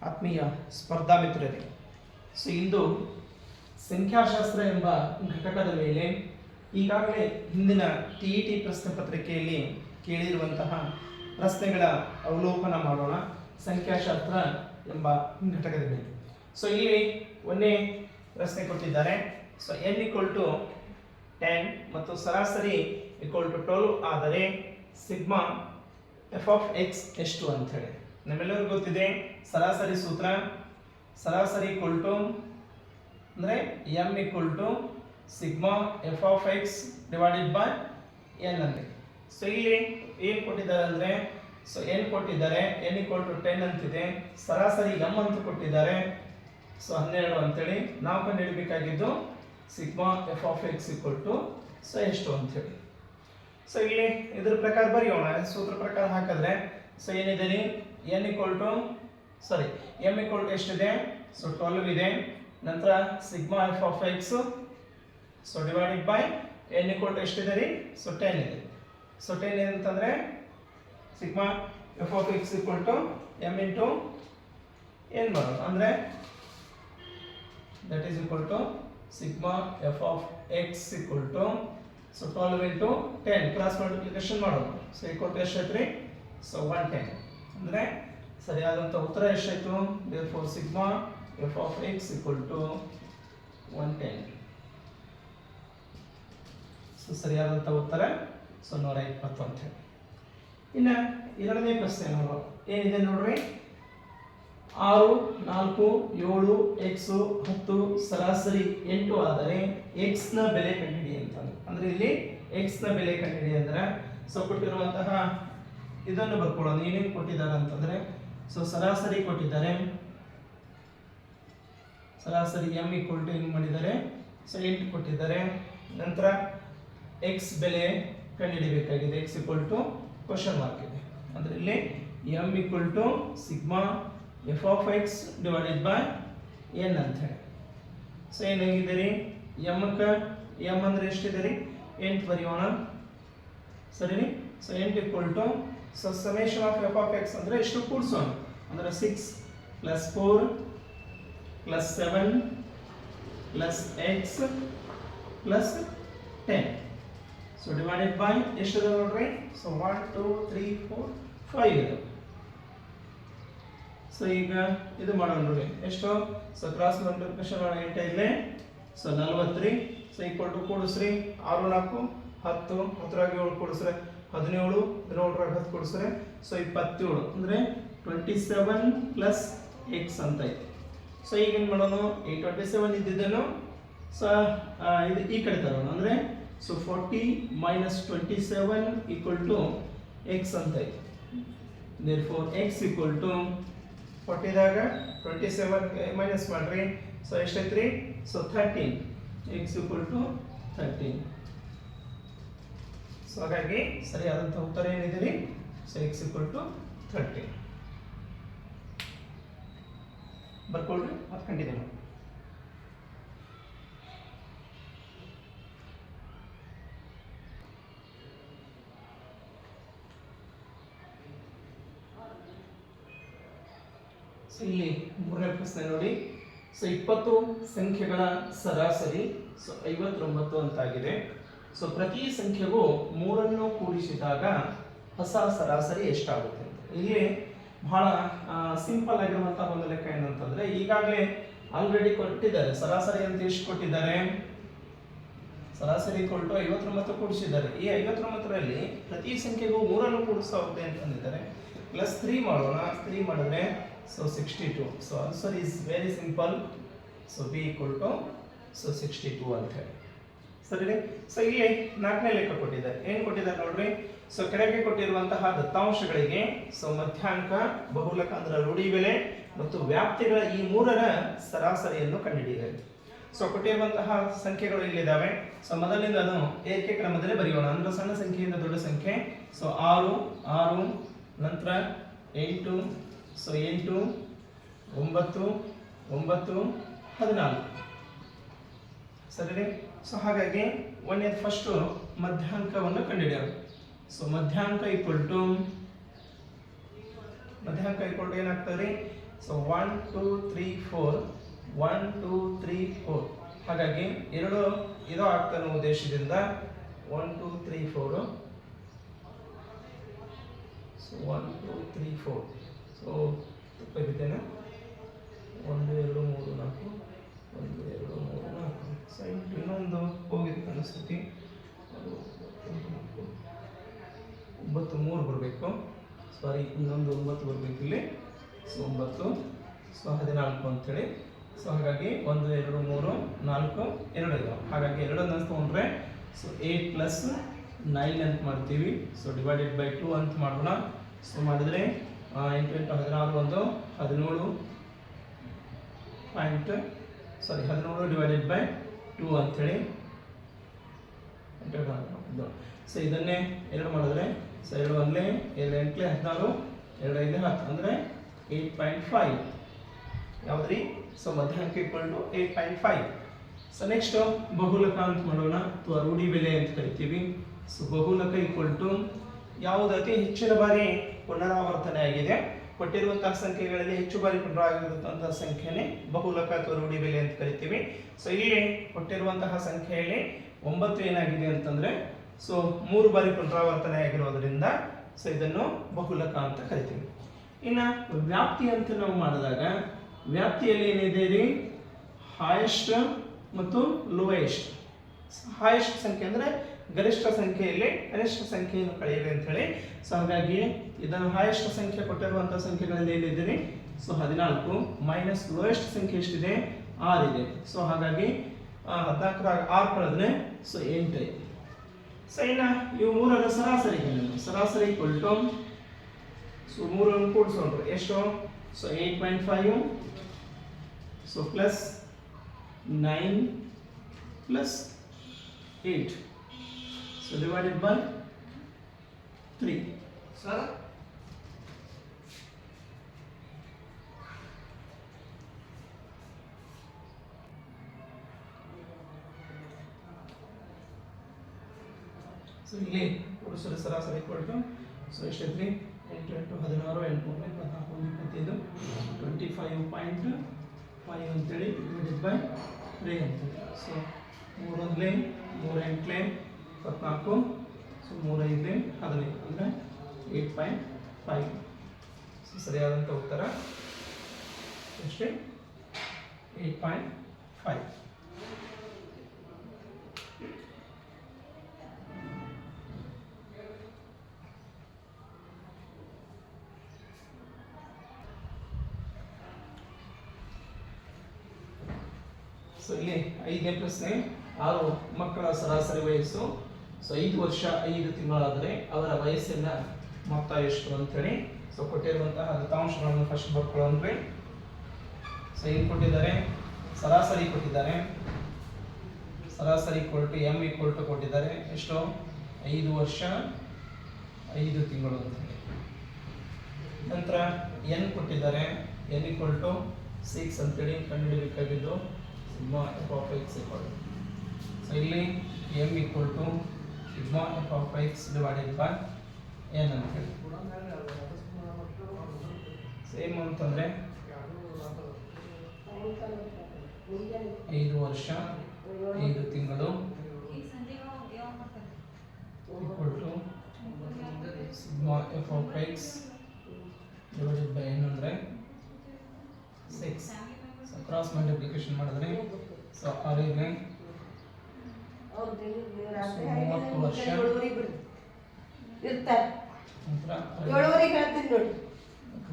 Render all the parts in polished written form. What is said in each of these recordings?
ಆತ್ಮೀಯ ಸ್ಪರ್ಧಾ ಮಿತ್ರರೇ, ಸೊ ಇಂದು ಸಂಖ್ಯಾಶಾಸ್ತ್ರ ಎಂಬ ಘಟಕದ ಮೇಲೆ ಈಗಾಗಲೇ ಹಿಂದಿನ TET ಪ್ರಶ್ನೆ ಪತ್ರಿಕೆಯಲ್ಲಿ ಕೇಳಿರುವಂತಹ ಪ್ರಶ್ನೆಗಳ ಅವಲೋಕನ ಮಾಡೋಣ. ಸಂಖ್ಯಾಶಾಸ್ತ್ರ ಎಂಬ ಘಟಕದ ಮೇಲೆ ಸೊ ಇಲ್ಲಿ ಒಂದೇ ಪ್ರಶ್ನೆ ಕೊಟ್ಟಿದ್ದಾರೆ. ಸೊ n = 10 ಮತ್ತು ಸರಾಸರಿ = 12 ಆದರೆ ಸಿಗ್ಮಾ f of x ಎಷ್ಟು ಅಂತ ಹೇಳಿ. ನಮ್ಮೆಲ್ಲರಿಗೂ ಗೊತ್ತಿದೆ ಸರಾಸರಿ ಸೂತ್ರ. ಸರಾಸರಿ ಅಂದರೆ m = sigma f of x divided by n ಅಂದರೆ. ಸೊ ಇಲ್ಲಿ ಏನು ಕೊಟ್ಟಿದ್ದಾರೆ ಅಂದರೆ ಸೊ n ಕೊಟ್ಟಿದ್ದಾರೆ, n = 10 ಅಂತಿದೆ, ಸರಾಸರಿ m ಅಂತ ಕೊಟ್ಟಿದ್ದಾರೆ, ಸೊ 12 ಅಂತೇಳಿ. ನಾವು ಕಂಡುಹಿಡಬೇಕಾಗಿದ್ದು sigma f of x so ಎಷ್ಟು ಅಂತೇಳಿ. ಸೊ ಇಲ್ಲಿ ಇದ್ರ ಪ್ರಕಾರ ಬರೆಯೋಣ. ಸೂತ್ರ ಪ್ರಕಾರ ಹಾಕಿದ್ರೆ ಸೊ ಏನಿದೆ ರೀ m ಎಷ್ಟಿದೆ? ಸೊ 12 ಇದೆ. ನಂತರ sigma f of x so divided by n ಎಷ್ಟಿದೆ ರೀ? ಸೊ 10 ಇದೆ. ಸೊ 10 ಏನಂತಂದ್ರೆ sigma f of x m into n ಮಾಡೋದು, ಅಂದರೆ that is equal to sigma f of x so 12 into 10 cross multiplication ಮಾಡೋದು. ಸೊ ಎಷ್ಟಾಯ್ತು ರೀ? ಸೊ 110. ಅಂದರೆ ಸರಿಯಾದಂಥ ಉತ್ತರ ಎಷ್ಟಾಯಿತು? Therefore sigma f of x = 110. So ಸರಿಯಾದಂಥ ಉತ್ತರ ಸೊ 120 ಅಂತ ಹೇಳಿ. ಇನ್ನು ಎರಡನೇ ಪ್ರಶ್ನೆ ನೋಡೋಣ. ಏನಿದೆ ನೋಡ್ರಿ, 6, 4, 7, x 10 ಸರಾಸರಿ 8 ಆದರೆ x ನ ಬೆಲೆ ಕಂಡುಹಿಡಿ ಅಂತ. ಅಂದ್ರೆ ಇಲ್ಲಿ x ನ ಬೆಲೆ ಕಂಡುಹಿಡಿ ಅಂದ್ರೆ ಸೊ ಕೊಟ್ಟಿರುವಂತಹ ಇದನ್ನು ಬರ್ಕೊಳ್ಳೋಣ. ಏನೇನು ಕೊಟ್ಟಿದ್ದಾರೆ ಅಂತಂದ್ರೆ ಸೊ ಸರಾಸರಿ ಕೊಟ್ಟಿದ್ದಾರೆ. ಸರಾಸರಿ m = ಏನು ಮಾಡಿದ್ದಾರೆ? ಸೊ 8 ಕೊಟ್ಟಿದ್ದಾರೆ. ನಂತರ x ಬೆಲೆ ಕಂಡುಹಿಡಿಯಬೇಕಾಗಿದೆ. x ಕ್ವಶನ್ ಮಾರ್ಕ್ ಇದೆ. ಅಂದ್ರೆ ಇಲ್ಲಿ m = sigma f of x divided by n ಅಂತ ಹೇಳಿ. ಸೊ ಏನಾಗಿದೆ ರೀ? m ಅಂದ್ರೆ ಎಷ್ಟಿದೆ ರೀ? 8 ಬರೆಯೋಣ. ಸರಿ ರೀ? So 8 = so summation of f of x ಅಂದ್ರೆ ಎಷ್ಟು ಕೂಡಿಸೋಣ, ಅಂದ್ರೆ 6 + 4 + 7 + x + 10 ಸೊ ಡಿವೈಡೆಡ್ ಬೈ ಎಷ್ಟಿದೆ ನೋಡ್ರಿ? ಸೊ 1 2 3 4 5 ಇದೆ. ಸೊ ಈಗ ಇದು ಮಾಡೋಣ ನೋಡಿ, ಎಷ್ಟು? ಸೊ ಕ್ರಾಸ್ ಮಲ್ಟಿಪ್ಲಿಕೇಶನ್ ಮಾಡೋಣ. 8 ಇಲ್ಲೇ ಸೊ 40 ಸೊ ಈಕ್ವಲ್ ಟು ಕೂಡಿಸ್ರಿ. 6 4 10 10 7 ಕೂಡಿಸ್ರೆ 17 17 10 ಕೂಡಿಸ್ರೆ ಸೊ 27 ಅಂದ್ರೆ 27 + x ಅಂತ ಐತೆ. ಸೊ ಈಗ ಏನು ಮಾಡೋಣ? ಈ 27 ಇದ್ದಿದ್ದನ್ನು ಸೊ ಇದು ಈ ಕಡೆ ತರೋಣ. ಅಂದ್ರೆ ಸೊ 40 - 27 = x ಅಂತ ಐತೆ. therefore x = 40 ದಾಗ 27 ಮೈನಸ್ ಮಾಡ್ರಿ. ಸೊ ಎಷ್ಟೈತ್ರಿ? ಸೊ 13. x = 13. ಸೊ ಹಾಗಾಗಿ ಸರಿಯಾದಂಥ ಉತ್ತರ ಏನಿದೆ ರೀ? So x = 13 ಬರ್ಕೊಳ್ರಿ. ಅದು ಕಂಟಿನ್ಯೂ ಮಾಡಿ. ಸೊ ಇಲ್ಲಿ ಮೂರನೇ ಪ್ರಶ್ನೆ ನೋಡಿ. ಸೊ 20 ಸಂಖ್ಯೆಗಳ ಸರಾಸರಿ ಸೊ 59 ಅಂತಾಗಿದೆ. ಸೊ ಪ್ರತಿ ಸಂಖ್ಯೆಗೂ 3 ಕೂಡಿಸಿದಾಗ ಹೊಸ ಸರಾಸರಿ ಎಷ್ಟಾಗುತ್ತೆ ಅಂತ. ಇಲ್ಲಿ ಬಹಳ ಸಿಂಪಲ್ ಆಗಿರುವಂತಹ ಒಂದು ಲೆಕ್ಕ ಏನಂತಂದ್ರೆ ಈಗಾಗಲೇ ಆಲ್ರೆಡಿ ಕೊಟ್ಟಿದ್ದಾರೆ. ಸರಾಸರಿ ಅಂತ ಎಷ್ಟು ಕೊಟ್ಟಿದ್ದಾರೆ? ಸರಾಸರಿ = 59 ಕೂಡಿಸಿದ್ದಾರೆ. ಈ 59ರಲ್ಲಿ ಪ್ರತಿ ಸಂಖ್ಯೆಗೂ 3 ಕೂಡಿಸ್ತಾ ಹೋಗುತ್ತೆ ಅಂತಂದಿದ್ದಾರೆ. +3 ಮಾಡೋಣ. 3 ಮಾಡಿದ್ರೆ so 62. So answer is very simple. So b so 62 ಅಂತ ಹೇಳಿ. ಸರಿ. ಸೊ ಇಲ್ಲಿ 4ನೇ ಲೆಕ್ಕ ಕೊಟ್ಟಿದ್ದಾರೆ. ಏನು ಕೊಟ್ಟಿದ್ದಾರೆ ನೋಡ್ರಿ? ಸೊ ಕೆಳಗೆ ಕೊಟ್ಟಿರುವಂತಹ ದತ್ತಾಂಶಗಳಿಗೆ ಸೊ ಮಧ್ಯಾಂಕ, ಬಹುಲಕ ಅಂದ್ರೆ ರೂಢಿ ಬೆಲೆ ಮತ್ತು ವ್ಯಾಪ್ತಿಗಳ ಈ 3ರ ಸರಾಸರಿಯನ್ನು ಕಂಡುಹಿಡಿಯಿರಿ. ಸೊ ಕೊಟ್ಟಿರುವಂತಹ ಸಂಖ್ಯೆಗಳು ಇಲ್ಲಿದ್ದಾವೆ. ಸೊ ಮೊದಲಿಂದ ಅದು ಏಕೆ ಕ್ರಮದಲ್ಲಿ ಬರೆಯೋಣ. ಅಂದ್ರೆ ಸಣ್ಣ ಸಂಖ್ಯೆಯಿಂದ ದೊಡ್ಡ ಸಂಖ್ಯೆ. ಸೊ 6 6 ನಂತರ 8 ಸೊ 8 9 9 14 ಸರಿ. ಸೊ ಹಾಗಾಗಿ ಒಂದನೇದು ಫಸ್ಟ್ ಮಧ್ಯಾಂಕವನ್ನು ಕಂಡುಹಿಡಿಯೋಣ. ಸೊ ಮಧ್ಯಾಂಕ ಏನಾಗ್ತದೆ ರೀ? ಸೊ 1 2 3 4 1 2 3 4 ಹಾಗಾಗಿ ಎರಡು ಇದು ಆಗ್ತಾ ಅನ್ನೋ ಉದ್ದೇಶದಿಂದ 1 2 3 4 ಸೊ 1 2 3 4 ಸೊ ತಪ್ಪಿದ್ದೇನೆ 1 2 3 4 1 2 3 4 ಸೈಡ್ ಇನ್ನೊಂದು ಹೋಗಿದೆ ಅನಿಸ್ತೈತಿ 9 3 ಬರಬೇಕು ಸಾರಿ ಇನ್ನೊಂದು 9 ಬರಬೇಕು ಇಲ್ಲಿ ಸೊ 9 ಸೊ 14 ಅಂತೇಳಿ ಸೊ ಹಾಗಾಗಿ 1 2 3 4 2 ಇದಾವೆ ಹಾಗಾಗಿ ಎರಡನ್ನು ತಗೊಂಡ್ರೆ ಸೊ 8 ಪ್ಲಸ್ 9 ಅಂತ ಮಾಡ್ತೀವಿ ಸೊ ಡಿವೈಡೆಡ್ ಬೈ 2 ಅಂತ ಮಾಡೋಣ ಸೊ ಮಾಡಿದ್ರೆ 8 8 16 ಒಂದು 17 ಪಾಯಿಂಟ್ ಸಾರಿ 17 ಡಿವೈಡೆಡ್ ಬೈ 2 ಅಂತೇಳಿ ಸೊ ಇದನ್ನೇ ಎರಡು ಮಾಡಿದ್ರೆ ಸೊ 2 ಒಂದಲೇ 2 ಎಂಟ್ಲೆ 16 2 5 10 ಅಂದರೆ 8.5 ಯಾವುದ್ರಿ ಸೊ ಮಧ್ಯಾಂಕ ಈಕ್ವಲ್ ಟು 8.5 ಸೊ ನೆಕ್ಸ್ಟ್ ಬಹುಲಕ ಅಂತ ಮಾಡೋಣ ಅಥವಾ ರೂಢಿ ಬೆಲೆ ಅಂತ ಕರಿತೀವಿ ಸೊ ಬಹುಲಕ ಈಕ್ವಲ್ ಟು ಯಾವುದು ಅತಿ ಹೆಚ್ಚಿನ ಬಾರಿ ಪುನರಾವರ್ತನೆ ಆಗಿದೆ ಕೊಟ್ಟಿರುವಂತಹ ಸಂಖ್ಯೆಗಳಲ್ಲಿ ಹೆಚ್ಚು ಬಾರಿ ಪುನರಾವರ್ತನೆಯಾಗಿರುವಂತಹ ಸಂಖ್ಯೆನೇ ಬಹುಲಕ ಅಥವಾ ರೂಢಿ ಬೆಲೆ ಅಂತ ಕರಿತೀವಿ ಸೊ ಇಲ್ಲಿ ಕೊಟ್ಟಿರುವಂತಹ ಸಂಖ್ಯೆಯಲ್ಲಿ 9 ಏನಾಗಿದೆ ಅಂತಂದ್ರೆ ಸೊ 3 ಬಾರಿ ಪುನರಾವರ್ತನೆ ಆಗಿರೋದ್ರಿಂದ ಸೊ ಇದನ್ನು ಬಹುಲಕ ಅಂತ ಕರಿತೀವಿ ಇನ್ನು ವ್ಯಾಪ್ತಿ ಅಂತ ನಾವು ಮಾಡಿದಾಗ ವ್ಯಾಪ್ತಿಯಲ್ಲಿ ಏನಿದೆ ರೀ ಹೈಯೆಸ್ಟ್ ಮತ್ತು ಲೋಯೆಸ್ಟ್ ಹೈಯೆಸ್ಟ್ ಸಂಖ್ಯೆ ಅಂದರೆ ಗರಿಷ್ಠ ಸಂಖ್ಯೆಯಲ್ಲಿ ಕನಿಷ್ಠ ಸಂಖ್ಯೆಯನ್ನು ಕಳೆಯಿರಿ ಅಂತ ಹೇಳಿ ಸೊ ಹಾಗಾಗಿ ಇದನ್ನು ಹೈಯೆಸ್ಟ್ ಸಂಖ್ಯೆ ಕೊಟ್ಟಿರುವಂತಹ ಸಂಖ್ಯೆಗಳಲ್ಲಿ ಏನಿದೆ ಸೊ 14 ಮೈನಸ್ ಲೋಯೆಸ್ಟ್ ಸಂಖ್ಯೆ ಎಷ್ಟಿದೆ 6 ಇದೆ ಸೊ ಹಾಗಾಗಿ 14 6 ಕಳೆದ್ರೆ ಸೊ 8 ಇದೆ ಸೊ ಇನ್ನು ಇವು ಮೂರರ ಸರಾಸರಿ ಈಕ್ವಲ್ ಟು ಸೊ ಮೂರನ್ನು ಕೂಡಿಸೋಣ ಎಷ್ಟು so 8.5 so plus 9 plus 8 so divided by 3 sir so ಇಲ್ಲಿ ಕೂಡಿಸುವ ಸರಾಸರಿ ಈಕ್ವಲ್ ಟು ಸೊ ಎಷ್ಟಿದ್ರಿ 8 8 16 8 3 24 25.5 ಅಂತೇಳಿ ಡಿವೈಡೆಡ್ ಬೈ 3 ಅಂತೇಳಿ ಸೊ 3 ಒಂದಲೇ 3 ಎಂಟ್ಲೆ 24 ಸೊ 3 5 15 ಅಂದರೆ 8.5 ಸೊ ಸರಿಯಾದಂಥ ಉತ್ತರ ಎಷ್ಟೇ 8.5 ಸೊ ಇಲ್ಲಿ 5ನೇ ಪ್ರಶ್ನೆ 6 ಮಕ್ಕಳ ಸರಾಸರಿ ವಯಸ್ಸು ಸೊ 5 ವರ್ಷ 5 ತಿಂಗಳಾದರೆ ಅವರ ವಯಸ್ಸಿನ ಮೊತ್ತ ಎಷ್ಟು ಅಂತೇಳಿ ಸೊ ಕೊಟ್ಟಿರುವಂತಹ ದತ್ತಾಂಶಗಳನ್ನು ಫಸ್ಟ್ ಬರ್ಕೊಳ್ಳೋಣ್ರಿ ಸೊ ಏನು ಕೊಟ್ಟಿದ್ದಾರೆ ಸರಾಸರಿ ಕೊಟ್ಟಿದ್ದಾರೆ ಸರಾಸರಿ ಕೊಟ್ಟು ಎಮ್ ಈಕ್ವಲ್ ಟು ಕೊಟ್ಟಿದ್ದಾರೆ ಎಷ್ಟು 5 ವರ್ಷ 5 ತಿಂಗಳು ಅಂತೇಳಿ ನಂತರ ಎನ್ ಕೊಟ್ಟಿದ್ದಾರೆ ಎನ್ ಈಕ್ವಲ್ ಟು 6 ಅಂತೇಳಿ ಕಂಡುಹಿಡಿಯಬೇಕಾಗಿದ್ದು sigma f of x equal so ಇಲ್ಲಿ m equal to sigma f of x divided by n ಅಂತ ಹೇಳಿ ಸೇಮ್ ಅಂತಂದರೆ 5 ವರ್ಷ 5 ತಿಂಗಳು equal to sigma f of x divided by n ಅಂದರೆ 6 ಸೊ ಕ್ರಾಸ್ ಮಲ್ಟಿಪ್ಲಿಕೇಶನ್ ಮಾಡಿದ್ರೆ ಸೊ 6 ಗೆ 30 ವರ್ಷ ಇರ್ತಾರೆ ನಂತರ 7ವರೆಗೆ ಹೇಳ್ತೀನಿ ನೋಡಿ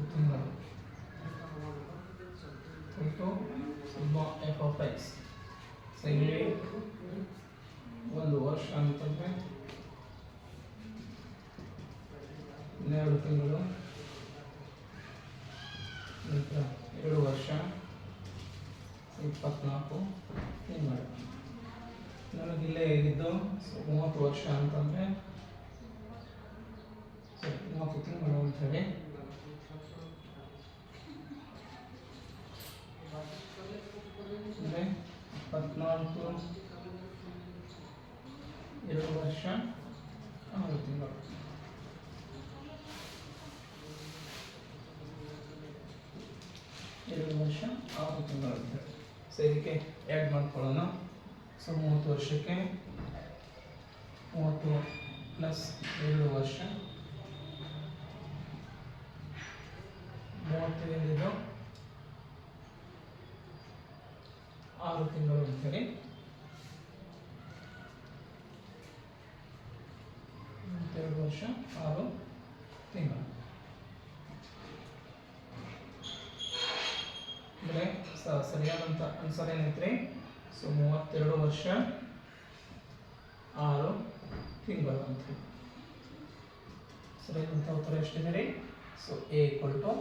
ತಿಂಗಳು sigma f of X so ಇಲ್ಲಿ 1 ವರ್ಷ ಅಂತಂದರೆ 12 ತಿಂಗಳು ನಂತರ 2 ವರ್ಷ 24 ತಿಂಗಳು ನನಗಿಲ್ಲೇ ಇದ್ದು 30 ವರ್ಷ ಅಂತಂದರೆ 30 ತಿಂಗಳು ಅಂತೇಳಿ ಅಂದರೆ 14 2 ವರ್ಷ 6 ತಿಂಗಳು 2 ವರ್ಷ 6 ತಿಂಗಳು ಅಂತ ಹೇಳಿ. ಸೊ ಇದಕ್ಕೆ ಆ್ಯಡ್ ಮಾಡ್ಕೊಳ್ಳೋಣ. ಸೊ 30 ವರ್ಷಕ್ಕೆ 30 ಪ್ಲಸ್ 2 ವರ್ಷ 35 6 ತಿಂಗಳು ಅಂತೇಳಿ 2 ವರ್ಷ 6 ತಿಂಗಳು. ಅಂದರೆ ಸರಿಯಾದಂಥ ಆನ್ಸರ್ ಏನೈತ್ರಿ? ಸೊ 32 ವರ್ಷ 6 ತಿಂಗಳು ಅಂತ ಹೇಳಿ. ಸರಿಯಾದಂಥ ಉತ್ತರ ಎಷ್ಟಿದೆ ರೀ? ಸೊ ಎ ಈಕ್ವಲ್ ಟು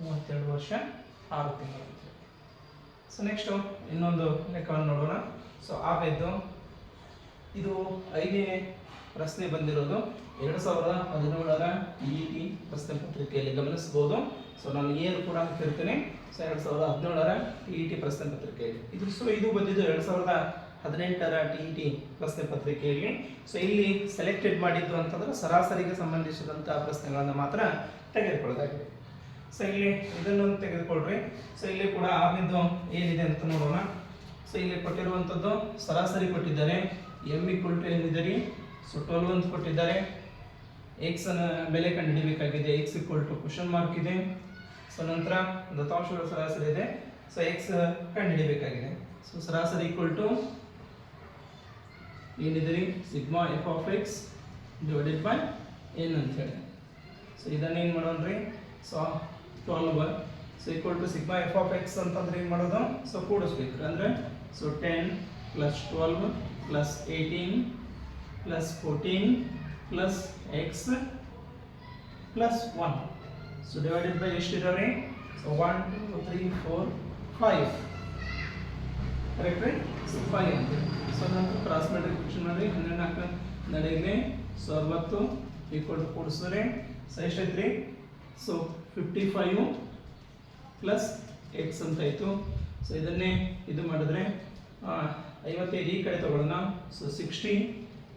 32 ವರ್ಷ 6 ತಿಂಗಳು ಅಂತ ಹೇಳಿ. ಸೊ ನೆಕ್ಸ್ಟು ಇನ್ನೊಂದು ಲೆಕ್ಕವನ್ನು ನೋಡೋಣ. ಸೊ ಆಗೈತು ಇದು 5ನೇ ಪ್ರಶ್ನೆ ಬಂದಿರೋದು 2017ರ TET ಪ್ರಶ್ನೆ ಪತ್ರಿಕೆಯಲ್ಲಿ ಗಮನಿಸಬಹುದು. ಸೊ ನಾನು ಏನು ಕೂಡ ಹಾಕಿರ್ತೀನಿ. ಸೊ 2017ರ TET ಪ್ರಶ್ನೆ ಪತ್ರಿಕೆಯಲ್ಲಿ ಇದು ಬಂದಿದ್ದು 2018ರ TET ಪ್ರಶ್ನೆ ಪತ್ರಿಕೆಯಲ್ಲಿ. ಸೊ ಇಲ್ಲಿ ಸೆಲೆಕ್ಟೆಡ್ ಮಾಡಿದ್ದು ಅಂತಂದ್ರೆ ಸರಾಸರಿಗೆ ಸಂಬಂಧಿಸಿದಂಥ ಪ್ರಶ್ನೆಗಳನ್ನು ಮಾತ್ರ ತೆಗೆದುಕೊಳ್ಳೋದಾಗಿದೆ. ಸೊ ಇಲ್ಲಿ ಇದನ್ನು ತೆಗೆದುಕೊಳ್ಳ್ರಿ. ಸೊ ಇಲ್ಲಿ ಕೂಡ ಆಗಿದ್ದು ಏನಿದೆ ಅಂತ ನೋಡೋಣ. ಸೊ ಇಲ್ಲಿ ಕೊಟ್ಟಿರುವಂಥದ್ದು ಸರಾಸರಿ ಕೊಟ್ಟಿದ್ದಾರೆ. m = ಏನಿದೆ ರೀ? ಸೊ 12 ಅಂತ ಕೊಟ್ಟಿದ್ದಾರೆ. x ಅನ್ನ ಬೆಲೆ ಕಂಡುಹಿಡಿಯಬೇಕಾಗಿದೆ. x = ? ಇದೆ. ಸೊ ನಂತರ ದತ್ತಾಂಶಗಳ ಸರಾಸರಿ ಇದೆ. ಸೊ x ಕಂಡುಹಿಡಿಯಬೇಕಾಗಿದೆ. ಸೊ ಸರಾಸರಿ ಏನಿದೆ ರೀ? Sigma f of x divided by n ಅಂತ ಹೇಳಿ. ಸೊ ಇದನ್ನ ಏನು ಮಾಡೋಣ್ರಿ? So 12 so equal to sigma f of x ಅಂತಂದ್ರೆ ಏನು ಮಾಡೋದು? ಸೊ ಕೂಡಿಸ್ಬೇಕು. ಅಂದರೆ so 10 plus 12 plus 18 plus 14 plus x plus 1. So divided by ಎಷ್ಟಿದಾವೆ? ಸೊ 1 2 3 4 5 ಕರೆಕ್ಟ್ ರೀ? ಸೊ 5 ಅಂತ. ಸೊ ನಾವು ಕ್ರಾಸ್ ಮಲ್ಟಿಪ್ಲಿಕೇಶನ್ ಮಾಡಿ 12 4 ನಡೆಯಲಿ. ಸೊ 60 ಈಕ್ವಲ್ ಟು ಕೂಡಿಸಿದ್ರೆ ಸೊ ಎಷ್ಟೈತ್ರಿ? ಸೊ 55 ಪ್ಲಸ್ x ಅಂತ ಆಯಿತು. ಸೊ ಇದನ್ನೇ ಇದು ಮಾಡಿದ್ರೆ 55 ಈ ಕಡೆ ತಗೊಳ್ಳೋಣ. So 60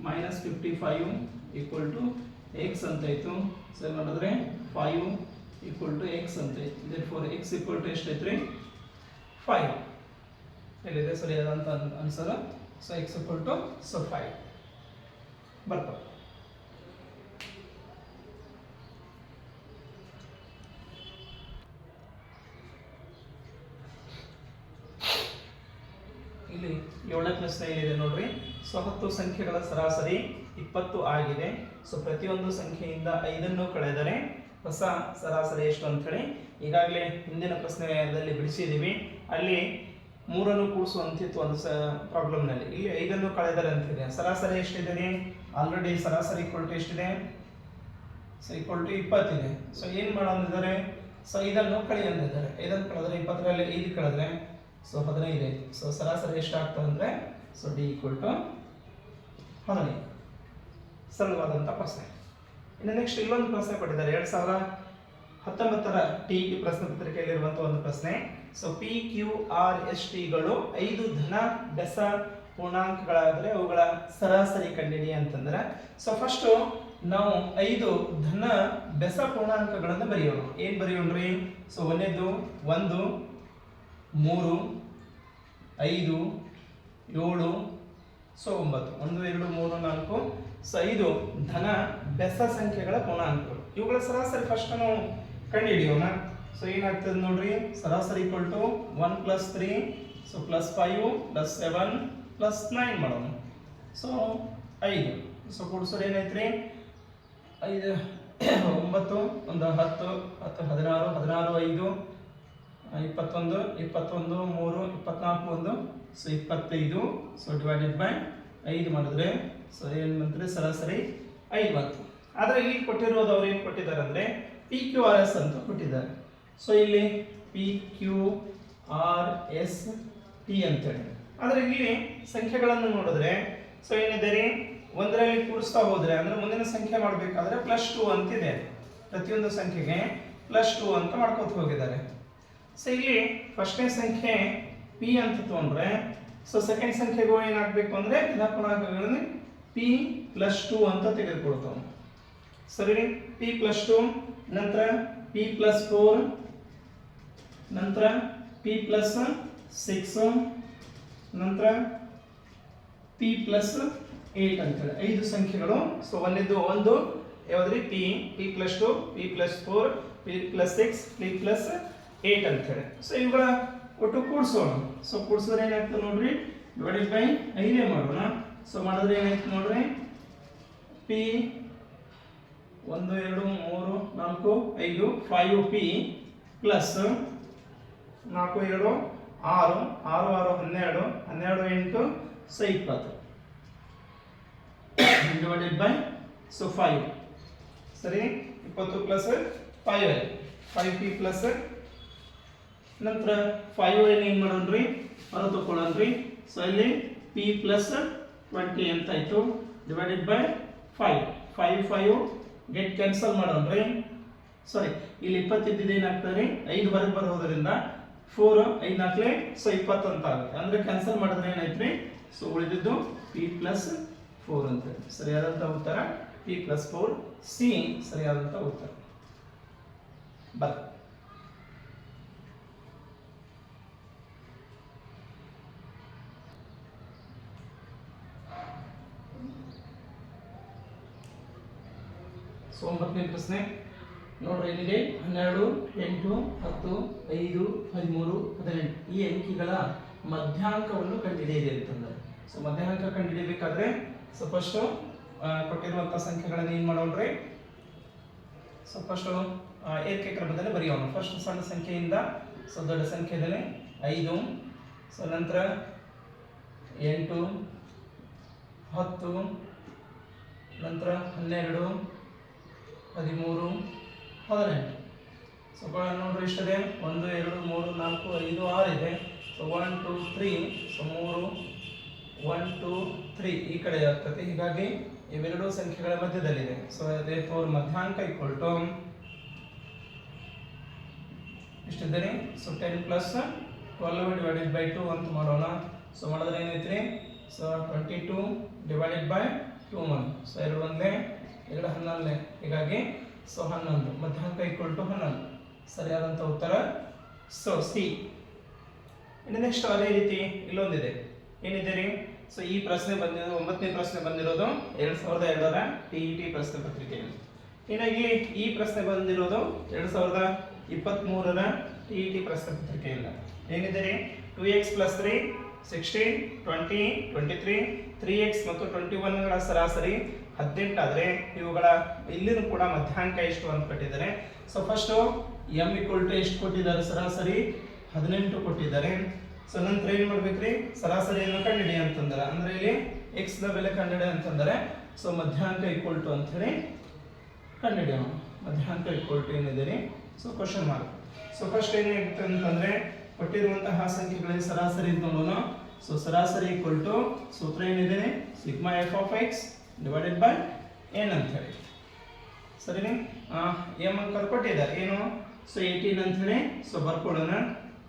minus 55 equal to x ಅಂತ ಆಯಿತು. ಸೊ ಮಾಡಿದ್ರೆ 5 ಈಕ್ವಲ್ ಟು x ಅಂತ ಆಯಿತು. ದೇರ್ಫೋರ್ x ಈಕ್ವಲ್ ಟು ಎಷ್ಟೈತ್ರಿ? 5 ಎಲ್ಲಿದೆ ಸರಿಯಾದಂಥ answer? So x equal to 5 ಬರ್ತದೆ. ಇಲ್ಲಿ 7ನೇ ಪ್ರಶ್ನೆ ಏನಿದೆ ನೋಡ್ರಿ. ಸೊ 10 ಸಂಖ್ಯೆಗಳ ಸರಾಸರಿ 20 ಆಗಿದೆ. ಸೊ ಪ್ರತಿಯೊಂದು ಸಂಖ್ಯೆಯಿಂದ 5 ಕಳೆದರೆ ಹೊಸ ಸರಾಸರಿ ಎಷ್ಟು ಅಂತ ಹೇಳಿ ಈಗಾಗಲೇ ಹಿಂದಿನ ಪ್ರಶ್ನೆಯಲ್ಲಿ ಬಿಡಿಸಿದ್ದೀವಿ. ಅಲ್ಲಿ 3 ಕೂಡಿಸುವಂತಿತ್ತು ಒಂದು ಪ್ರಾಬ್ಲಮ್ನಲ್ಲಿ. ಇಲ್ಲಿ 5 ಕಳೆದರೆ ಅಂತಿದೆ. ಸರಾಸರಿ ಎಷ್ಟಿದೆ? ಆಲ್ರೆಡಿ ಸರಾಸರಿ ಈಕ್ವಲ್ ಟು ಎಷ್ಟಿದೆ? ಸೊ ಈಕ್ವಲ್ ಟು 20 ಇದೆ. ಸೊ ಏನು ಮಾಡೋದಿದ್ದಾರೆ? ಸೊ 5 ಕಳಿ ಅಂದಿದ್ದಾರೆ. 5 ಕಳೆದ್ರೆ 20ರಲ್ಲಿ 5 ಕಳೆದ್ರೆ ಸೊ 15 ಐತಿ. ಸೊ ಸರಾಸರಿ ಎಷ್ಟಾಗ್ತದೆ ಅಂದರೆ ಸೊ ಡಿ ಈಕ್ವಲ್ ಟು 15. ಸರಳವಾದಂಥ ಪ್ರಶ್ನೆ. ಇನ್ನು ನೆಕ್ಸ್ಟ್ ಇಲ್ಲೊಂದು ಪ್ರಶ್ನೆ ಕೊಟ್ಟಿದ್ದಾರೆ 2019ರ TET ಪ್ರಶ್ನೆ ಪತ್ರಿಕೆಯಲ್ಲಿರುವಂಥ ಒಂದು ಪ್ರಶ್ನೆ. ಸೊ PQRSTಗಳು 5 ಧನ ಬೆಸ ಪೂರ್ಣಾಂಕಗಳಾದರೆ ಅವುಗಳ ಸರಾಸರಿ ಕಂಡಿಡಿ ಅಂತಂದ್ರೆ ಸೊ ಫಸ್ಟು ನಾವು 5 ಧನ ಬೆಸ ಪೂರ್ಣಾಂಕಗಳನ್ನು ಬರೆಯೋಣ. ಏನು ಬರೆಯೋಣ್ರಿ? ಸೊ ಒಂದೇದು 1 3 5 7 ಸೊ 9 1 2 3 4 ಸೊ 5 ಧನ ಬೆಸ ಸಂಖ್ಯೆಗಳ ಪೂರ್ಣಾಂಕಗಳು. ಇವುಗಳ ಸರಾಸರಿ ಫಸ್ಟ್ ನಾವು ಕಂಡುಹಿಡಿಯೋಣ. ಸೊ ಏನಾಗ್ತದೆ ನೋಡ್ರಿ? ಸರಾಸರಿ ಈಕ್ವಲ್ ಟು 1 + 3 ಸೊ +5 +7 +9 ಮಾಡೋಣ. So 5 so ಕೂಡಿಸೋದು ಏನೈತ್ರಿ? 5 9 ಒಂದು 10 10 16 16 5 21 21 3 24 1 ಸೊ 25 ಸೊ ಡಿವೈಡೆಡ್ ಬೈ 5 ಮಾಡಿದ್ರೆ ಸೊ ಏನು ಬಂದರೆ ಸರಾಸರಿ 5 ಬಂತು. ಆದರೆ ಇಲ್ಲಿ ಕೊಟ್ಟಿರೋದು ಅವ್ರು ಏನು ಕೊಟ್ಟಿದ್ದಾರೆ ಅಂದರೆ PQRS ಅಂತ ಕೊಟ್ಟಿದ್ದಾರೆ. ಸೊ ಇಲ್ಲಿ PQRST ಅಂತೇಳಿ. ಆದರೆ ಇಲ್ಲಿ ಸಂಖ್ಯೆಗಳನ್ನು ನೋಡಿದ್ರೆ ಸೊ ಏನಿದೆ ರೀ? ಒಂದರಲ್ಲಿ ಕೂಡಿಸ್ತಾ ಹೋದರೆ ಅಂದರೆ ಮುಂದಿನ ಸಂಖ್ಯೆ ಮಾಡಬೇಕಾದ್ರೆ +2 ಅಂತಿದೆ. ಪ್ರತಿಯೊಂದು ಸಂಖ್ಯೆಗೆ +2 ಅಂತ ಮಾಡ್ಕೊತ ಹೋಗಿದ್ದಾರೆ. ಸೊ ಇಲ್ಲಿ ಫಸ್ಟ್ನೇ ಸಂಖ್ಯೆ P ಅಂತ ತೊಗೊಂಡ್ರೆ ಸೊ ಸೆಕೆಂಡ್ ಸಂಖ್ಯೆಗೂ ಏನಾಗಬೇಕು ಅಂದರೆ ಧನಾತ್ಮಕಗಳನ್ನು P +2 ಅಂತ ತೆಗೆದುಕೊಳ್ತಾವೆ. ಸರಿ, P +2 ನಂತರ P +4 ನಂತರ ಪಿ ಪ್ಲಸ್ 6 ನಂತರ ಪಿ ಪ್ಲಸ್ 8 ಅಂತೇಳಿ 5 ಸಂಖ್ಯೆಗಳು. ಸೊ ಒಂದಿದ್ದು ಒಂದು ಯಾವ್ದ್ರಿ p p plus 2 p plus 4 p plus 6 p plus 8 ಅಂತೇಳಿ. ಸೊ ಇವುಗಳ ಒಟ್ಟು ಕೂಡಿಸೋಣ. ಸೊ ಕೂಡಿಸಿದ್ರೆ ಏನಾಗ್ತದೆ ನೋಡ್ರಿ, ಡಿವೈಡೆಡ್ ಬೈ 5 ಮಾಡೋಣ. ಸೊ ಮಾಡಿದ್ರೆ ಏನಾಯ್ತು ನೋಡ್ರಿ, P 1 2 3 4 5 5p plus 4 2 6 6 6 12 12 8 20 divided by 5 ಸರಿ 20 ಪ್ಲಸ್ 5 5p ಪ್ಲಸ್ ನಂತರ 5 ಏನು ಮಾಡೋಣ್ರಿ ಹೊರ ತಗೊಳ್ಳೋಣ್ರಿ. ಸೊ ಇಲ್ಲಿ p ಪ್ಲಸ್ 20 ಅಂತ ಆಯ್ತು ಡಿವೈಡೆಡ್ ಬೈ 5 5 5 ಗೆಟ್ ಕ್ಯಾನ್ಸಲ್ ಮಾಡೋಣ್ರಿ. ಸಾರಿ ಇಲ್ಲಿ 20 ಇದ್ದಿದ್ದು ಏನಾಗ್ತದೆ 5 ಹೊರಗೆ ಬರೋದ್ರಿಂದ 4 5 4 ಸೊ 20 ಅಂತ ಆಗುತ್ತೆ. ಅಂದ್ರೆ ಕ್ಯಾನ್ಸಲ್ ಮಾಡಿದ್ರೆ ಏನಾಯ್ತ್ರಿ, ಸೊ ಉಳಿದಿದ್ದು p ಪ್ಲಸ್ 4 ಅಂತ. ಸರಿಯಾದಂತ ಉತ್ತರ p ಪ್ಲಸ್ 4 ಸಿ ಸರಿಯಾದಂತ ಉತ್ತರ. ಬರ್ ಸೊ 9ನೇ ಪ್ರಶ್ನೆ ನೋಡ್ರಿ, ಏನಿದೆ 12 8 10 5 13 18 ಈ ಅಂಕಿಗಳ ಮಧ್ಯಾಂಕವನ್ನು ಕಂಡುಹಿಡಿಯಿರಿ ಅಂತಂದ್ರೆ. ಸೊ ಮಧ್ಯಾಂಕ ಕಂಡುಹಿಡಿಯಬೇಕಾದ್ರೆ ಸೊ ಫಸ್ಟ್ ಕೊಟ್ಟಿರುವಂತಹ ಸಂಖ್ಯೆಗಳನ್ನು ಏನು ಮಾಡೋಣ್ರಿ, ಸೊ ಫಸ್ಟ್ ಏರಿಕೆ ಕ್ರಮದಲ್ಲಿ ಬರೆಯೋಣ. ಫಸ್ಟ್ ಸಣ್ಣ ಸಂಖ್ಯೆಯಿಂದ ಸೊ ದೊಡ್ಡ ಸಂಖ್ಯೆಯಲ್ಲಿ 5, ಸೊ ನಂತರ 8 10 ನಂತರ 12 13 18. ಸೊ ನೋಡ್ರಿ ಇಷ್ಟಿದೆ 1 2 3 4 5 6 ಇದೆ. ಸೊ 1 2 3 ಸೊ 3 1 2 3 ಈ ಕಡೆ ಆಗ್ತದೆ. ಹೀಗಾಗಿ ಇವೆರಡು ಸಂಖ್ಯೆಗಳ ಮಧ್ಯದಲ್ಲಿದೆ. ಸೊ therefore ಮಧ್ಯಾಂಕ ಈಕ್ವಲ್ ಟು ಎಷ್ಟಿದೆ, ಸೊ 10 ಪ್ಲಸ್ 12 ಡಿವೈಡೆಡ್ ಬೈ 2 ಅಂತ ಮಾಡೋಣ. ಸೊ ಮಾಡಿದ್ರೆ ಏನೈತ್ರಿ, ಸೊ 22 ಡಿವೈಡೆಡ್ ಬೈ 2 1. ಸೊ 2 ಒಂದೇ 2 11. ಹೀಗಾಗಿ ಸೊ 11 ಮಧ್ಯಾಂಕ ಈಕ್ವಲ್ ಟು 11 ಸರಿಯಾದಂತ ಉತ್ತರ. So C. ಇನ್ನು ನೆಕ್ಸ್ಟ್ ಅದೇ ರೀತಿ ಇಲ್ಲೊಂದಿದೆ, ಏನಿದೆ ರೀ, ಸೊ ಈ ಪ್ರಶ್ನೆ ಬಂದಿರೋದು 9ನೇ ಪ್ರಶ್ನೆ ಬಂದಿರೋದು 2002ರ ಟಿಇಟಿ ಪ್ರಶ್ನೆ ಪತ್ರಿಕೆಯಲ್ಲಿ. ಇನ್ನು ಇಲ್ಲಿ ಈ ಪ್ರಶ್ನೆ ಬಂದಿರೋದು 2023ರ ಟಿಇಟಿ ಪ್ರಶ್ನೆ ಪತ್ರಿಕೆಯಿಂದ. ಏನಿದೆ ರೀ, 2x ಪ್ಲಸ್ 3 16 20 23 3x ಮತ್ತು 21ಗಳ ಸರಾಸರಿ 18 ಆದ್ರೆ ಇವುಗಳ ಇಲ್ಲಿನೂ ಕೂಡ ಮಧ್ಯಾಂಕ ಎಷ್ಟು ಅಂತ ಕೊಟ್ಟಿದ್ದಾರೆ. So first m equal to ಎಷ್ಟು ಕೊಟ್ಟಿದ್ದಾರೆ, ಸರಾಸರಿ 18 ಕೊಟ್ಟಿದ್ದಾರೆ. ಸೊ ನಂತರ ಏನ್ ಮಾಡ್ಬೇಕ್ರಿ, ಸರಾಸರಿಯನ್ನು ಕಂಡುಹಿಡಿ ಅಂತಂದ್ರೆ, ಅಂದ್ರೆ ಇಲ್ಲಿ x ದ ಬೆಲೆ ಕಂಡುಹಿಡಿ ಅಂತಂದ್ರೆ ಸೊ ಮಧ್ಯಾಂಕ ಈಕ್ವಲ್ ಟು ಅಂತ ಹೇಳಿ ಕಂಡುಹಿಡಿಯೋಣ. ಮಧ್ಯಾಂಕ ಈಕ್ವಲ್ ಟು ಏನಿದೆ, so question mark. So first ಏನಾಗುತ್ತೆ ಅಂತಂದ್ರೆ ಕೊಟ್ಟಿರುವಂತಹ ಸಂಖ್ಯೆಗಳಿಗೆ ಸರಾಸರಿ ನೋಡೋಣ. ಸೊ ಸರಾಸರಿ ಈಕ್ವಲ್ ಟು ಸೂತ್ರ ಏನಿದೆ, sigma f of x divided by n ಅಂತ ಹೇಳಿ. ಸರಿನೇ, m ಅಂಕ ಕೊಟ್ಟಿದ್ದಾರೆ ಏನು, ಸೊ 18 ಅಂತ ಹೇಳಿ ಸೊ ಬರ್ಕೊಳ್ಳೋಣ.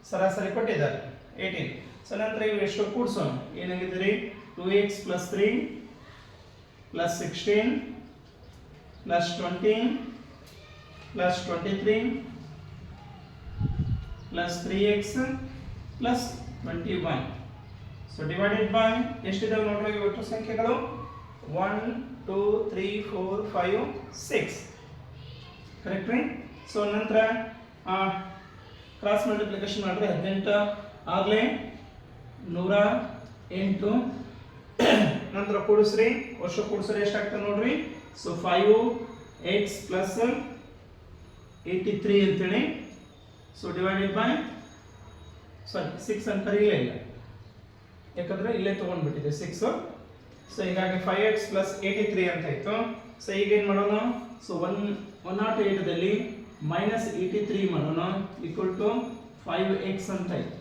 ಸರಾಸರಿ ಕೊಟ್ಟಿದ್ದಾರೆ 18. ಸೊ ನಂತರ ಇವು ಎಷ್ಟು ಕೂಡಿಸೋಣ, ಏನಾಗಿದೆ 2x plus 3 plus 16 plus 20 plus 23 plus 3x plus 21. So divided by ಎಷ್ಟಿದಾವೆ ನೋಡ್ರಿ ಒಟ್ಟು ಸಂಖ್ಯೆಗಳು 1 2 3 4 5 6 ಕರೆಕ್ಟ್ ರೀ. ಸೊ ನಂತರ ಕ್ರಾಸ್ ಮಲ್ಟಿಪ್ಲಿಕೇಶನ್ ಮಾಡ್ರಿ, 18 ಆಗಲೇ 108. ನಂತರ ಕೂಡಿಸ್ರಿ, ವರ್ಷ ಕೂಡಿಸ್ರಿ ಎಷ್ಟಾಗ್ತದೆ ನೋಡ್ರಿ, ಸೊ 5x ಪ್ಲಸ್ 83 ಅಂತೇಳಿ. ಸೊ ಡಿವೈಡೆಡ್ ಬೈ ಸಾರಿ 6 ಅಂತ ಇಲ್ಲ, ಯಾಕಂದ್ರೆ ಇಲ್ಲೇ ತಗೊಂಡ್ಬಿಟ್ಟಿದೆ 6. ಸೊ ಹೀಗಾಗಿ 5x ಪ್ಲಸ್ 83 ಅಂತ ಇತ್ತು. ಸೊ ಈಗ ಏನು ಮಾಡೋಣ, ಸೊ 108ದಲ್ಲಿ ಮೈನಸ್ 83 ಮಾಡೋಣ ಈಕ್ವಲ್ ಟು 5x ಅಂತ ಇತ್ತು.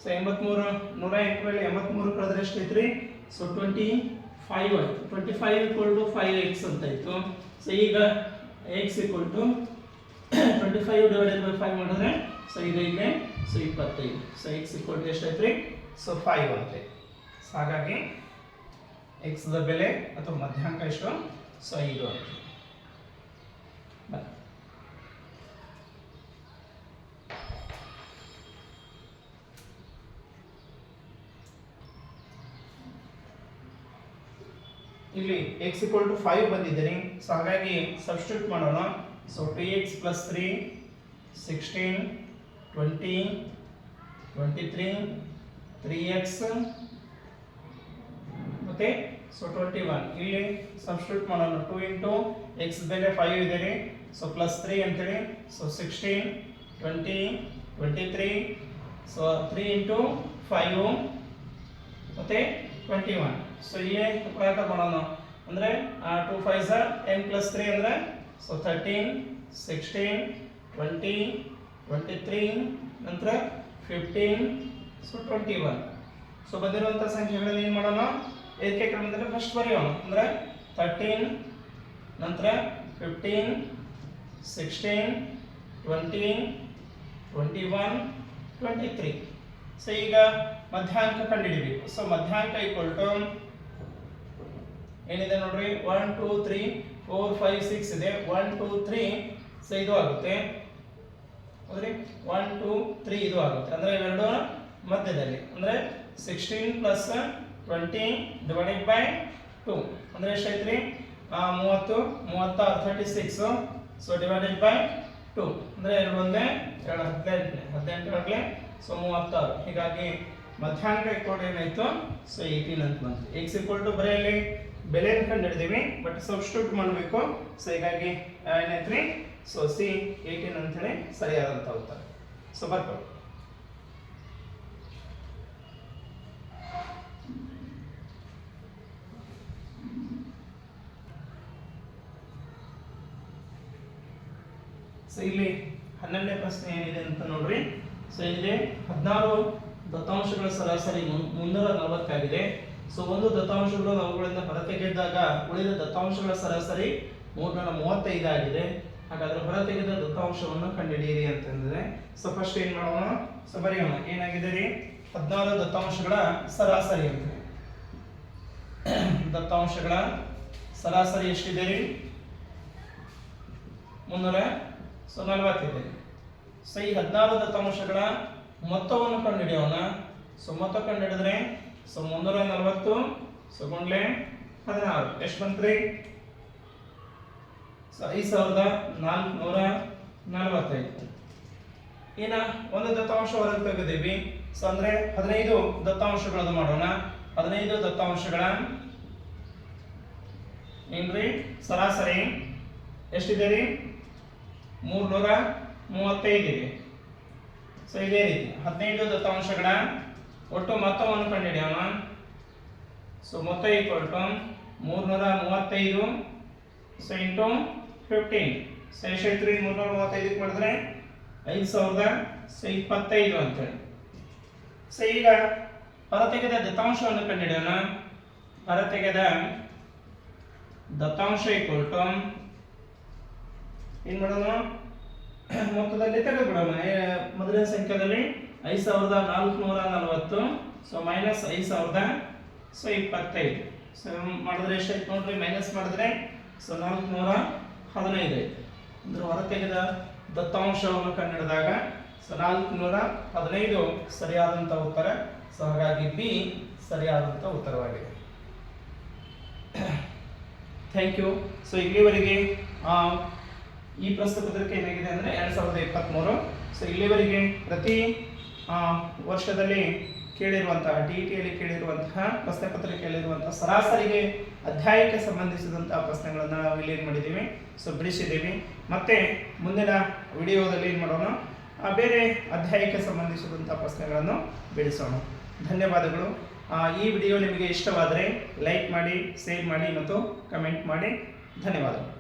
ಸೊ 83 108 ಮೇಲೆ 83 ಕಳೆದ್ರೆ ಎಷ್ಟು ಐತ್ರಿ, ಸೊ 25 ಆಯ್ತು. 25 ಈಕ್ವಲ್ ಟು 5x ಅಂತ ಇತ್ತು. ಸೊ ಈಗ x equal to 25 divided by 5 ಮಾಡಿದ್ರೆ ಸೊ ಇದೈತೆ so 25. So x equal to ಎಷ್ಟು ಐತ್ರಿ, ಸೊ 5 ಅಂತ. ಸೊ ಹಾಗಾಗಿ x ದ ಬೆಲೆ ಅಥವಾ ಮಧ್ಯಾಂಕ ಎಷ್ಟು, ಸೊ 5 ಅಂತ. ಇಲ್ಲಿ x equal to 5 ಬಂದಿದ್ದೀರಿ. ಸೊ ಹಾಗಾಗಿ ಸಬ್ಸ್ಟಿಟ್ಯೂಟ್ ಮಾಡೋಣ. ಸೊ 2x plus 3 16 20 23 3x ಮತ್ತೆ ಸೊ 21 ಇಲ್ಲಿ ಸಬ್ಸ್ಟಿಟ್ಯೂಟ್ ಮಾಡೋಣ. 2 into x ಬೆಲೆ 5 ಇದೆ ರೀ. ಸೊ ಪ್ಲಸ್ 3 ಅಂತೇಳಿ. ಸೊ 16 20 23 ಸೊ 3 into 5 ಮತ್ತೆ 21. ಸೊ ಇಲ್ಲಿ ಪ್ರಯತ್ನ ಮಾಡೋಣ ಅಂದ್ರೆ 2 5s are n plus 3 ಅಂದ್ರೆ ಸೊ 13 16 20 23 ನಂತರ 15 ಸೊ 21. ಸೊ ಬಂದಿರುವಂತಹ ಸಂಖ್ಯೆಗಳನ್ನು ಏನು ಮಾಡೋಣ, ಏಕೆ ಕ್ರಮದಲ್ಲಿ ಫಸ್ಟ್ ಬರೆಯೋಣ. ಅಂದ್ರೆ 13 ನಂತರ 15 16 20 21 23. ಸೊ ಈಗ ಮಧ್ಯಾಂಕ ಕಂಡುಹಿಡಿಯಬೇಕು. ಸೊ ಮಧ್ಯಾಂಕ ಈಕ್ವಲ್ ಟು ಏನಿದೆ ನೋಡ್ರಿ 1 2 3 4 5 6 ಇದೆ. 1 2 3 ಸೊ ಇದು ಆಗುತ್ತೆ ಹೌದ್ರಿ. 1 2 3 ಇದು ಆಗುತ್ತೆ ಅಂದ್ರೆ ಇವೆರಡು ಮಧ್ಯದಲ್ಲಿ. ಅಂದ್ರೆ 16 ಪ್ಲಸ್ 20 ಡಿವೈಡೆಡ್ ಬೈ 2 ಅಂದ್ರೆ ಎಷ್ಟೈತ್ರಿ 30 36 36. ಸೊ ಡಿವೈಡೆಡ್ ಬೈ 2 ಅಂದ್ರೆ 2 ಒಂದೇ 2 18 ಆಗಲೇ ಸೊ 36. ಹೀಗಾಗಿ ಮಧ್ಯಾಂಕ ಈಕ್ವಲ್ ಏನಾಯ್ತು ಸೊ 18 ಅಂತ ಬಂತು. x ಈಕ್ವಲ್ ಟು ಬರೆಯಲ್ಲಿ ಬೆಲೆಯನ್ನು ಕಂಡು ಹಿಡಿದೀವಿ ಬಟ್ ಸಬ್ಸ್ಟಿಟ್ಯೂಟ್ ಮಾಡಬೇಕು. ಸೊ ಹೀಗಾಗಿ ಏನಾಯ್ತ್ರಿ ಸೊ ಸಿ 18 ಅಂತ ಹೇಳಿ ಸರಿಯಾದಂತ ಉತ್ತರ. ಸೊ ಬರ್ಕೊಳ್ಳಿ. ಸೊ ಇಲ್ಲಿ 12ನೇ ಪ್ರಶ್ನೆ ಏನಿದೆ ಅಂತ ನೋಡ್ರಿ. ಸೊ ಇಲ್ಲಿ 16 ದತ್ತಾಂಶಗಳ ಸರಾಸರಿ 340 ಆಗಿದೆ. ಸೊ ಒಂದು ದತ್ತಾಂಶಗಳು ಅವುಗಳಿಂದ ಹೊರತೆಗೆದಾಗ ಉಳಿದ ದತ್ತಾಂಶಗಳ ಸರಾಸರಿ 335 ಆಗಿದೆ. ಹಾಗಾದ್ರೆ ಹೊರತೆಗೆದ ದತ್ತಾಂಶವನ್ನು ಕಂಡುಹಿಡಿಯಿರಿ ಅಂತಂದ್ರೆ ಸೊ ಫಸ್ಟ್ ಏನ್ ಮಾಡೋಣ, ಸೊ ಬರೆಯೋಣ. ಏನಾಗಿದೆ ರೀ 16 ದತ್ತಾಂಶಗಳ ಸರಾಸರಿ ಅಂತ. ದತ್ತಾಂಶಗಳ ಸರಾಸರಿ ಎಷ್ಟಿದೆ ರೀ 340 ಇದೆ. ಸೊ ಈ 16 ದತ್ತಾಂಶಗಳ ಮೊತ್ತವನ್ನು ಕಂಡುಹಿಡಿಯೋಣ. ಸೊ ಮೊತ್ತ ಕಂಡುಹಿಡಿದ್ರೆ ಸೊ 340 ಸೊ ಗುಂಡ್ಲೆ 16 ಎಷ್ಟು ಬಂತ್ರಿ ಸೊ 5445. ಇನ್ನ ಒಂದು ದತ್ತಾಂಶ ಹೊರಗೆ ತೆಗೆದಿವಿ. ಸೊ ಅಂದ್ರೆ 15 ದತ್ತಾಂಶಗಳದ್ದು ಮಾಡೋಣ. 15 ದತ್ತಾಂಶಗಳ ಏನ್ರಿ ಸರಾಸರಿ ಎಷ್ಟಿದೆ ರೀ 335 ಇದೆ. ಸೊ ಇದೇ ರೀತಿ 15 ದತ್ತಾಂಶಗಳ ಒಟ್ಟು ಮೊತ್ತವನ್ನು ಕಂಡುಹಿಡಿಯೋಣ. ಸೊ ಮೊತ್ತ equal to 335 so into 15. So ಎಷ್ಟೈತ್ರಿ 335 ಮಾಡಿದ್ರೆ 5025 ಅಂತೇಳಿ. ಸೊ ಈಗ ಹೊರತೆಗೆದ ದತ್ತಾಂಶವನ್ನು ಕಂಡುಹಿಡಿಯೋಣ. ಹೊರತೆಗೆದ ದತ್ತಾಂಶ ಈಕ್ವಲ್ ಟು ಏನ್ ಮಾಡೋಣ ಮೊತ್ತದಲ್ಲಿ ತೆಗೆದುಬಿಡೋಣ. ಮೊದಲನೇ ಸಂಖ್ಯೆಯಲ್ಲಿ 5440 ಸೊ ಮೈನಸ್ 5025. ಸೊ ಮಾಡಿದ್ರೆ ಎಷ್ಟಾಯ್ತು ನೋಡ್ರಿ, ಮೈನಸ್ ಮಾಡಿದ್ರೆ ಸೊ 415 ಐತೆ. ಅಂದ್ರೆ ಹೊರತೆಗೆದ ದತ್ತಾಂಶವನ್ನು ಕಂಡುಹಿಡಿದಾಗ ಸೊ 415 ಸರಿಯಾದಂತ ಉತ್ತರ. ಸೊ ಹಾಗಾಗಿ ಬಿ ಸರಿಯಾದಂತ ಉತ್ತರವಾಗಿದೆ. Thank you. ಸೊ ಇಲ್ಲಿವರೆಗೆ ಈ ಪ್ರಶ್ನೆ ಪತ್ರಿಕೆ ಏನಾಗಿದೆ ಅಂದರೆ 2023. ಸೊ ಇಲ್ಲಿವರೆಗೆ ಪ್ರತಿ ವರ್ಷದಲ್ಲಿ ಕೇಳಿರುವಂತಹ ಟಿಇಟಿಯಲ್ಲಿ ಕೇಳಿರುವಂತಹ ಪ್ರಶ್ನೆ ಪತ್ರಿಕೆಯಲ್ಲಿರುವಂತಹ ಸರಾಸರಿಗೆ ಅಧ್ಯಾಯಕ್ಕೆ ಸಂಬಂಧಿಸಿದಂತಹ ಪ್ರಶ್ನೆಗಳನ್ನು ನಾವು ಇಲ್ಲಿ ಏನು ಮಾಡಿದ್ದೀವಿ ಸೊ ಬಿಡಿಸಿದ್ದೀವಿ. ಮತ್ತೆ ಮುಂದಿನ ವಿಡಿಯೋದಲ್ಲಿ ಏನು ಮಾಡೋಣ ಬೇರೆ ಅಧ್ಯಾಯಕ್ಕೆ ಸಂಬಂಧಿಸಿದಂತಹ ಪ್ರಶ್ನೆಗಳನ್ನು ಬಿಡಿಸೋಣ. ಧನ್ಯವಾದಗಳು. ಈ ವಿಡಿಯೋ ನಿಮಗೆ ಇಷ್ಟವಾದರೆ ಲೈಕ್ ಮಾಡಿ, ಶೇರ್ ಮಾಡಿ ಮತ್ತು ಕಮೆಂಟ್ ಮಾಡಿ. ಧನ್ಯವಾದಗಳು.